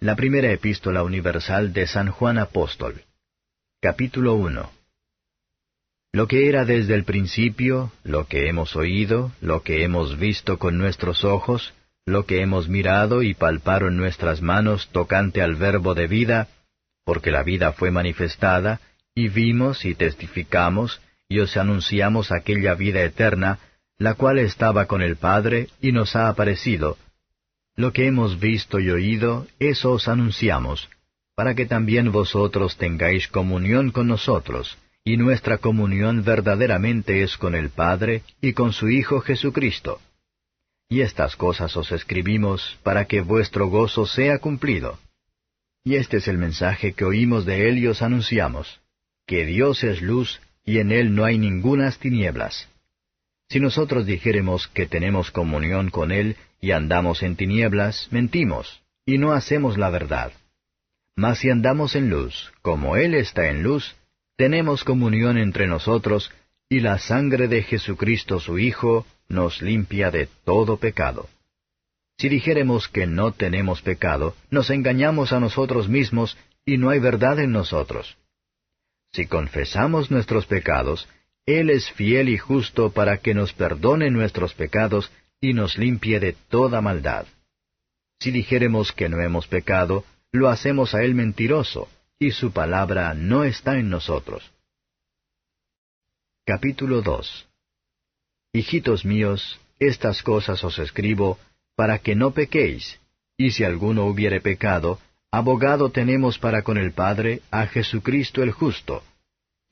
La primera epístola universal de San Juan Apóstol. Capítulo 1. Lo que era desde el principio, lo que hemos oído, lo que hemos visto con nuestros ojos, lo que hemos mirado y palparon nuestras manos tocante al Verbo de vida, porque la vida fue manifestada, y vimos y testificamos, y os anunciamos aquella vida eterna, la cual estaba con el Padre, y nos ha aparecido. Lo que hemos visto y oído, eso os anunciamos, para que también vosotros tengáis comunión con nosotros, y nuestra comunión verdaderamente es con el Padre y con su Hijo Jesucristo. Y estas cosas os escribimos para que vuestro gozo sea cumplido. Y este es el mensaje que oímos de Él y os anunciamos, que Dios es luz, y en Él no hay ningunas tinieblas. Si nosotros dijéremos que tenemos comunión con Él y andamos en tinieblas, mentimos, y no hacemos la verdad. Mas si andamos en luz, como Él está en luz, tenemos comunión entre nosotros, y la sangre de Jesucristo su Hijo nos limpia de todo pecado. Si dijéremos que no tenemos pecado, nos engañamos a nosotros mismos, y no hay verdad en nosotros. Si confesamos nuestros pecados, Él es fiel y justo para que nos perdone nuestros pecados y nos limpie de toda maldad. Si dijéremos que no hemos pecado, lo hacemos a Él mentiroso, y su palabra no está en nosotros. Capítulo 2. Hijitos míos, estas cosas os escribo, para que no pequéis, y si alguno hubiere pecado, abogado tenemos para con el Padre a Jesucristo el justo.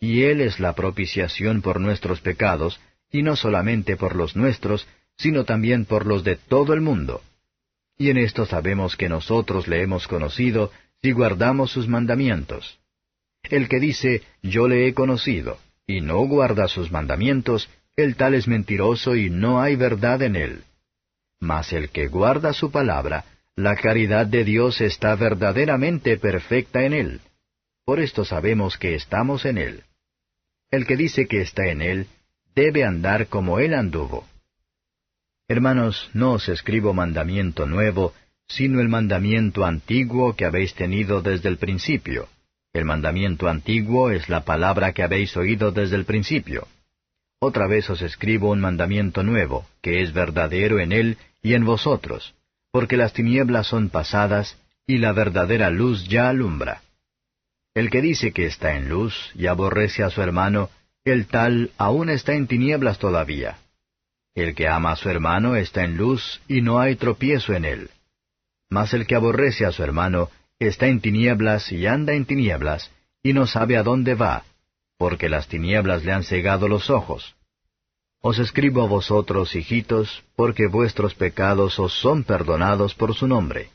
Y Él es la propiciación por nuestros pecados, y no solamente por los nuestros, sino también por los de todo el mundo. Y en esto sabemos que nosotros le hemos conocido, si guardamos sus mandamientos. El que dice, yo le he conocido, y no guarda sus mandamientos, el tal es mentiroso y no hay verdad en él. Mas el que guarda su palabra, la caridad de Dios está verdaderamente perfecta en él. Por esto sabemos que estamos en él. El que dice que está en él, debe andar como él anduvo. Hermanos, no os escribo mandamiento nuevo, sino el mandamiento antiguo que habéis tenido desde el principio. El mandamiento antiguo es la palabra que habéis oído desde el principio. Otra vez os escribo un mandamiento nuevo, que es verdadero en él y en vosotros, porque las tinieblas son pasadas, y la verdadera luz ya alumbra. El que dice que está en luz y aborrece a su hermano, el tal aún está en tinieblas todavía. El que ama a su hermano está en luz y no hay tropiezo en él. Mas el que aborrece a su hermano está en tinieblas y anda en tinieblas, y no sabe a dónde va, porque las tinieblas le han cegado los ojos. Os escribo a vosotros, hijitos, porque vuestros pecados os son perdonados por su nombre.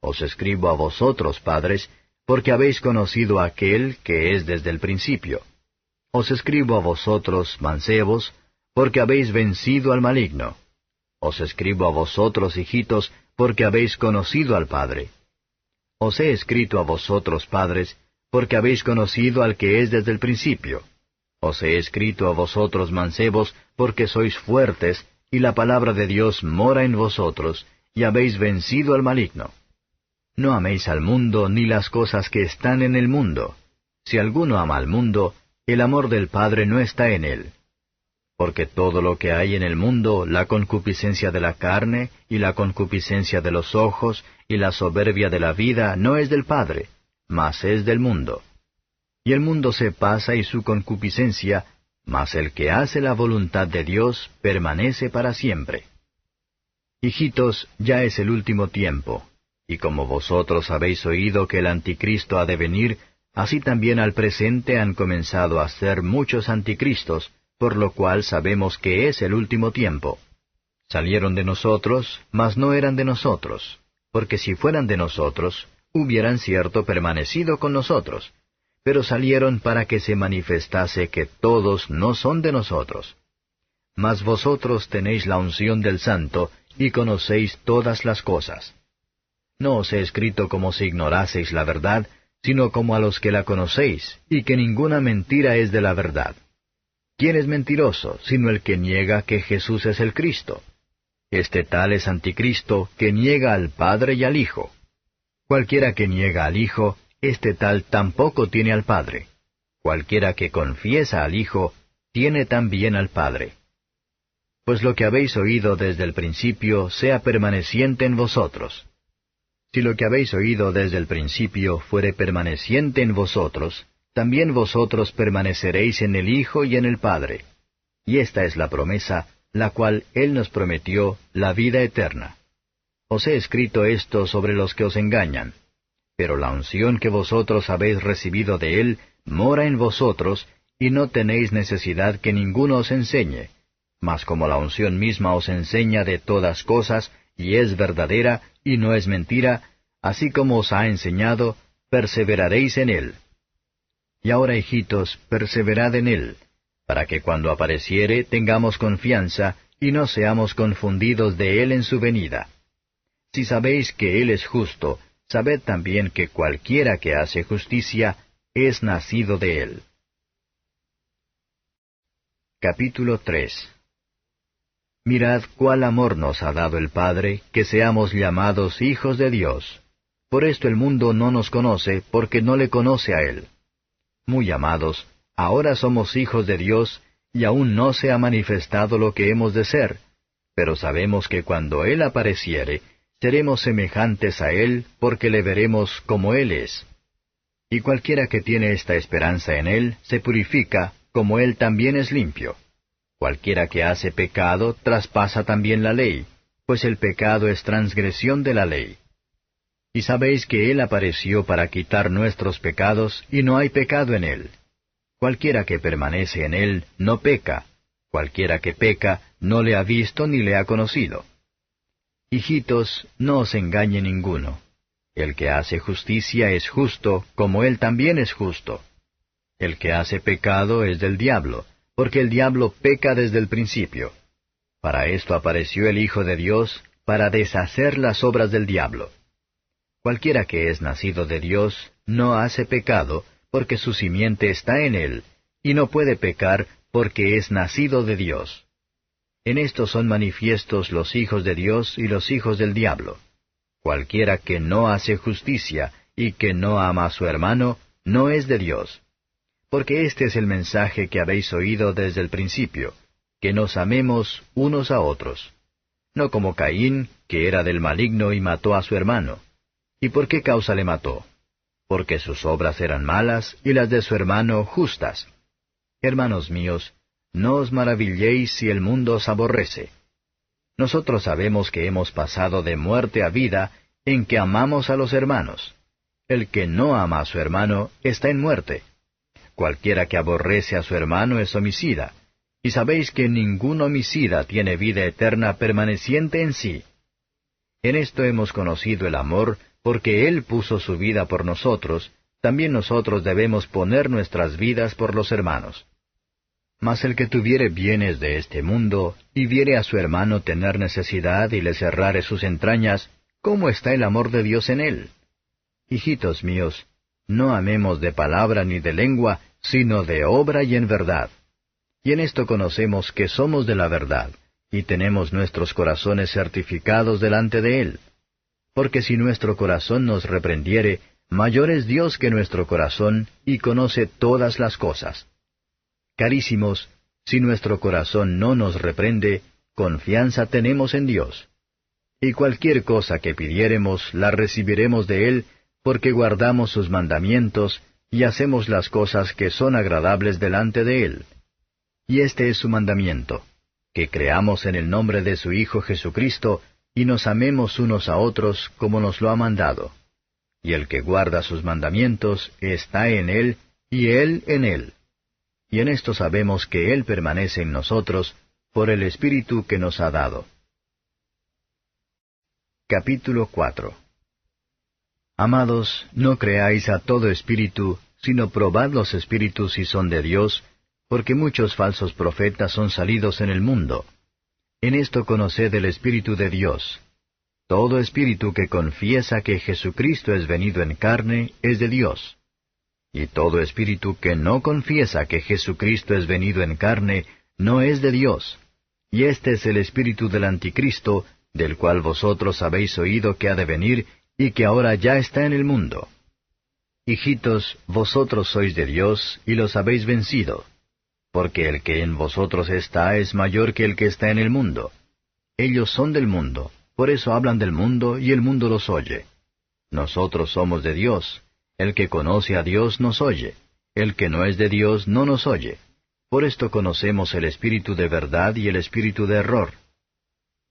Os escribo a vosotros, padres, porque habéis conocido a aquel que es desde el principio. Os escribo a vosotros, mancebos, porque habéis vencido al maligno. Os escribo a vosotros, hijitos, porque habéis conocido al Padre. Os he escrito a vosotros, padres, porque habéis conocido al que es desde el principio. Os he escrito a vosotros, mancebos, porque sois fuertes, y la palabra de Dios mora en vosotros, y habéis vencido al maligno. No améis al mundo ni las cosas que están en el mundo. Si alguno ama al mundo, el amor del Padre no está en él. Porque todo lo que hay en el mundo, la concupiscencia de la carne, y la concupiscencia de los ojos, y la soberbia de la vida, no es del Padre, mas es del mundo. Y el mundo se pasa y su concupiscencia, mas el que hace la voluntad de Dios permanece para siempre. Hijitos, ya es el último tiempo, y como vosotros habéis oído que el anticristo ha de venir, así también al presente han comenzado a ser muchos anticristos, por lo cual sabemos que es el último tiempo. Salieron de nosotros, mas no eran de nosotros, porque si fueran de nosotros, hubieran cierto permanecido con nosotros, pero salieron para que se manifestase que todos no son de nosotros. Mas vosotros tenéis la unción del Santo, y conocéis todas las cosas. No os he escrito como si ignoraseis la verdad, sino como a los que la conocéis, y que ninguna mentira es de la verdad. ¿Quién es mentiroso, sino el que niega que Jesús es el Cristo? Este tal es anticristo, que niega al Padre y al Hijo. Cualquiera que niega al Hijo, este tal tampoco tiene al Padre. Cualquiera que confiesa al Hijo, tiene también al Padre. Pues lo que habéis oído desde el principio sea permaneciente en vosotros. Si lo que habéis oído desde el principio fuere permaneciente en vosotros, también vosotros permaneceréis en el Hijo y en el Padre. Y esta es la promesa, la cual Él nos prometió, la vida eterna. Os he escrito esto sobre los que os engañan. Pero la unción que vosotros habéis recibido de Él mora en vosotros, y no tenéis necesidad que ninguno os enseñe. Mas como la unción misma os enseña de todas cosas, y es verdadera, y no es mentira, así como os ha enseñado, perseveraréis en Él. Y ahora, hijitos, perseverad en Él, para que cuando apareciere tengamos confianza, y no seamos confundidos de Él en su venida. Si sabéis que Él es justo, sabed también que cualquiera que hace justicia es nacido de Él. Capítulo 3. Mirad cuál amor nos ha dado el Padre, que seamos llamados hijos de Dios. Por esto el mundo no nos conoce, porque no le conoce a Él. Muy amados, ahora somos hijos de Dios, y aún no se ha manifestado lo que hemos de ser, pero sabemos que cuando Él apareciere, seremos semejantes a Él, porque le veremos como Él es. Y cualquiera que tiene esta esperanza en Él, se purifica, como Él también es limpio. Cualquiera que hace pecado, traspasa también la ley, pues el pecado es transgresión de la ley. Y sabéis que Él apareció para quitar nuestros pecados, y no hay pecado en Él. Cualquiera que permanece en Él, no peca. Cualquiera que peca, no le ha visto ni le ha conocido. Hijitos, no os engañe ninguno. El que hace justicia es justo, como Él también es justo. El que hace pecado es del diablo, porque el diablo peca desde el principio. Para esto apareció el Hijo de Dios, para deshacer las obras del diablo. Cualquiera que es nacido de Dios no hace pecado, porque su simiente está en Él, y no puede pecar porque es nacido de Dios. En esto son manifiestos los hijos de Dios y los hijos del diablo. Cualquiera que no hace justicia y que no ama a su hermano, no es de Dios. Porque este es el mensaje que habéis oído desde el principio, que nos amemos unos a otros. No como Caín, que era del maligno y mató a su hermano. ¿Y por qué causa le mató? Porque sus obras eran malas y las de su hermano justas. Hermanos míos, no os maravilléis si el mundo os aborrece. Nosotros sabemos que hemos pasado de muerte a vida en que amamos a los hermanos. El que no ama a su hermano está en muerte. Cualquiera que aborrece a su hermano es homicida, y sabéis que ningún homicida tiene vida eterna permaneciente en sí. En esto hemos conocido el amor, porque Él puso su vida por nosotros, también nosotros debemos poner nuestras vidas por los hermanos. Mas el que tuviere bienes de este mundo, y viere a su hermano tener necesidad y le cerrare sus entrañas, ¿cómo está el amor de Dios en él? Hijitos míos, no amemos de palabra ni de lengua, sino de obra y en verdad. Y en esto conocemos que somos de la verdad, y tenemos nuestros corazones certificados delante de Él. Porque si nuestro corazón nos reprendiere, mayor es Dios que nuestro corazón, y conoce todas las cosas. Carísimos, si nuestro corazón no nos reprende, confianza tenemos en Dios. Y cualquier cosa que pidiéremos, la recibiremos de Él, porque guardamos sus mandamientos, y hacemos las cosas que son agradables delante de Él. Y este es su mandamiento, que creamos en el nombre de su Hijo Jesucristo, y nos amemos unos a otros como nos lo ha mandado. Y el que guarda sus mandamientos está en Él, y Él en Él. Y en esto sabemos que Él permanece en nosotros, por el Espíritu que nos ha dado. Capítulo 4. Amados, no creáis a todo espíritu, sino probad los espíritus si son de Dios, porque muchos falsos profetas son salidos en el mundo. En esto conoced el Espíritu de Dios. Todo espíritu que confiesa que Jesucristo es venido en carne es de Dios. Y todo espíritu que no confiesa que Jesucristo es venido en carne no es de Dios. Y este es el espíritu del anticristo, del cual vosotros habéis oído que ha de venir, y que ahora ya está en el mundo. Hijitos, vosotros sois de Dios, y los habéis vencido, porque el que en vosotros está es mayor que el que está en el mundo. Ellos son del mundo, por eso hablan del mundo, y el mundo los oye. Nosotros somos de Dios. El que conoce a Dios nos oye. El que no es de Dios no nos oye. Por esto conocemos el espíritu de verdad y el espíritu de error.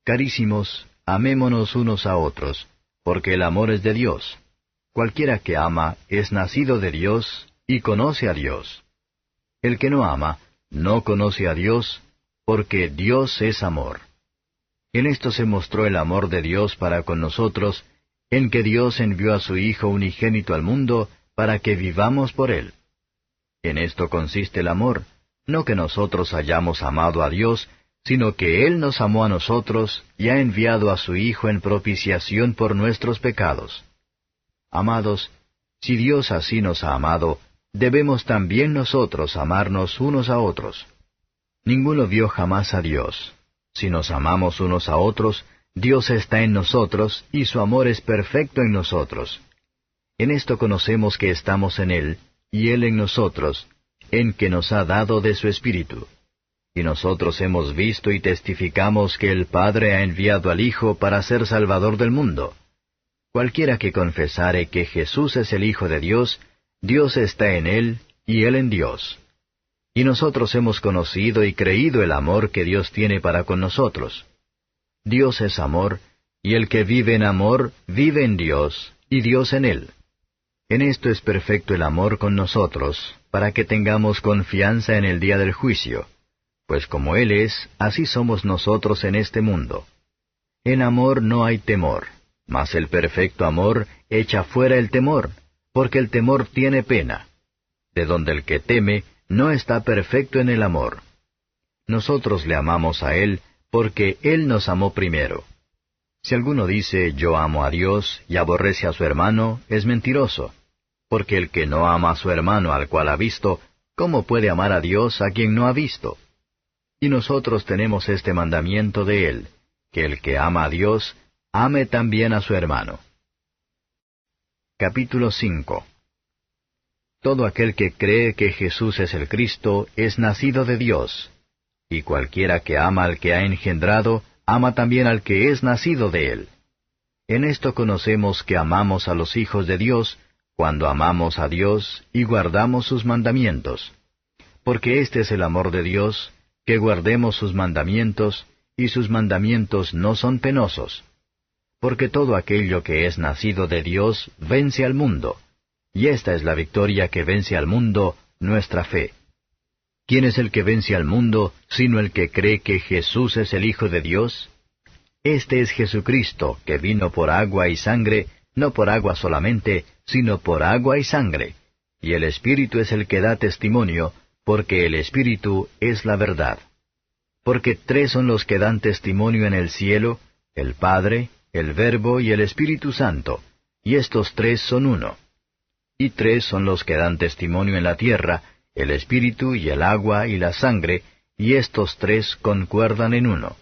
Carísimos, amémonos unos a otros, porque el amor es de Dios. Cualquiera que ama es nacido de Dios y conoce a Dios. El que no ama no conoce a Dios, porque Dios es amor. En esto se mostró el amor de Dios para con nosotros, en que Dios envió a su Hijo unigénito al mundo para que vivamos por Él. En esto consiste el amor, no que nosotros hayamos amado a Dios, sino que Él nos amó a nosotros y ha enviado a su Hijo en propiciación por nuestros pecados. Amados, si Dios así nos ha amado, debemos también nosotros amarnos unos a otros. Ninguno vio jamás a Dios. Si nos amamos unos a otros, Dios está en nosotros, y su amor es perfecto en nosotros. En esto conocemos que estamos en Él, y Él en nosotros, en que nos ha dado de su Espíritu. Y nosotros hemos visto y testificamos que el Padre ha enviado al Hijo para ser Salvador del mundo. Cualquiera que confesare que Jesús es el Hijo de Dios, Dios está en Él, y Él en Dios. Y nosotros hemos conocido y creído el amor que Dios tiene para con nosotros. Dios es amor, y el que vive en amor vive en Dios, y Dios en él. En esto es perfecto el amor con nosotros, para que tengamos confianza en el día del juicio, pues como Él es, así somos nosotros en este mundo. En amor no hay temor, mas el perfecto amor echa fuera el temor, porque el temor tiene pena, de donde el que teme no está perfecto en el amor. Nosotros le amamos a Él, porque Él nos amó primero. Si alguno dice, yo amo a Dios, y aborrece a su hermano, es mentiroso. Porque el que no ama a su hermano al cual ha visto, ¿cómo puede amar a Dios a quien no ha visto? Y nosotros tenemos este mandamiento de Él, que el que ama a Dios, ame también a su hermano. Capítulo 5. Todo aquel que cree que Jesús es el Cristo, es nacido de Dios. Y cualquiera que ama al que ha engendrado, ama también al que es nacido de él. En esto conocemos que amamos a los hijos de Dios, cuando amamos a Dios y guardamos sus mandamientos. Porque este es el amor de Dios, que guardemos sus mandamientos, y sus mandamientos no son penosos. Porque todo aquello que es nacido de Dios vence al mundo, y esta es la victoria que vence al mundo, nuestra fe. ¿Quién es el que vence al mundo, sino el que cree que Jesús es el Hijo de Dios? Este es Jesucristo, que vino por agua y sangre, no por agua solamente, sino por agua y sangre. Y el Espíritu es el que da testimonio, porque el Espíritu es la verdad. Porque tres son los que dan testimonio en el cielo, el Padre, el Verbo y el Espíritu Santo, y estos tres son uno. Y tres son los que dan testimonio en la tierra, el Espíritu y el agua y la sangre, y estos tres concuerdan en uno.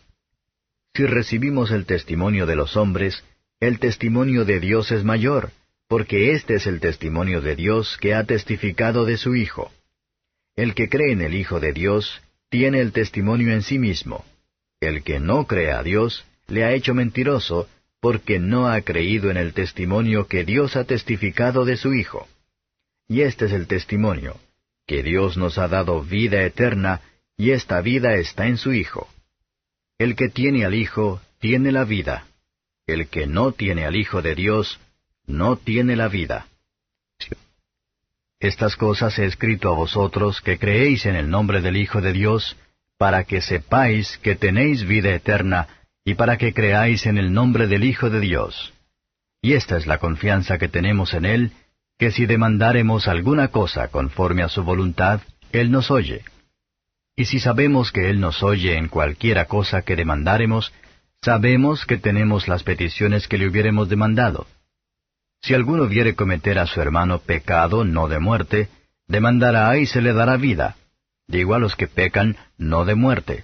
Si recibimos el testimonio de los hombres, el testimonio de Dios es mayor, porque este es el testimonio de Dios que ha testificado de su Hijo. El que cree en el Hijo de Dios, tiene el testimonio en sí mismo. El que no cree a Dios, le ha hecho mentiroso, porque no ha creído en el testimonio que Dios ha testificado de su Hijo. Y este es el testimonio, que Dios nos ha dado vida eterna, y esta vida está en su Hijo. El que tiene al Hijo, tiene la vida. El que no tiene al Hijo de Dios, no tiene la vida. Estas cosas he escrito a vosotros que creéis en el nombre del Hijo de Dios, para que sepáis que tenéis vida eterna, y para que creáis en el nombre del Hijo de Dios. Y esta es la confianza que tenemos en Él, que si demandáremos alguna cosa conforme a su voluntad, Él nos oye. Y si sabemos que Él nos oye en cualquiera cosa que demandáremos, sabemos que tenemos las peticiones que le hubiéremos demandado. Si alguno viere cometer a su hermano pecado no de muerte, demandará y se le dará vida. Digo a los que pecan, no de muerte.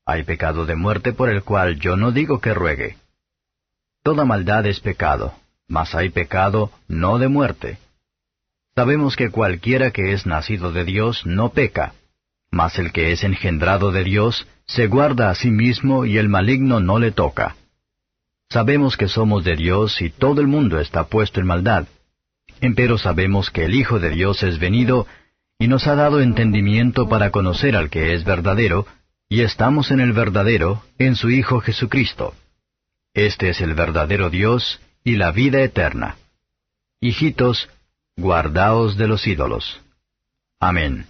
Hay pecado de muerte por el cual yo no digo que ruegue. Toda maldad es pecado, mas hay pecado no de muerte. Sabemos que cualquiera que es nacido de Dios no peca, mas el que es engendrado de Dios se guarda a sí mismo y el maligno no le toca. Sabemos que somos de Dios y todo el mundo está puesto en maldad. Empero sabemos que el Hijo de Dios es venido y nos ha dado entendimiento para conocer al que es verdadero, y estamos en el verdadero, en su Hijo Jesucristo. Este es el verdadero Dios y la vida eterna. Hijitos, guardaos de los ídolos. Amén.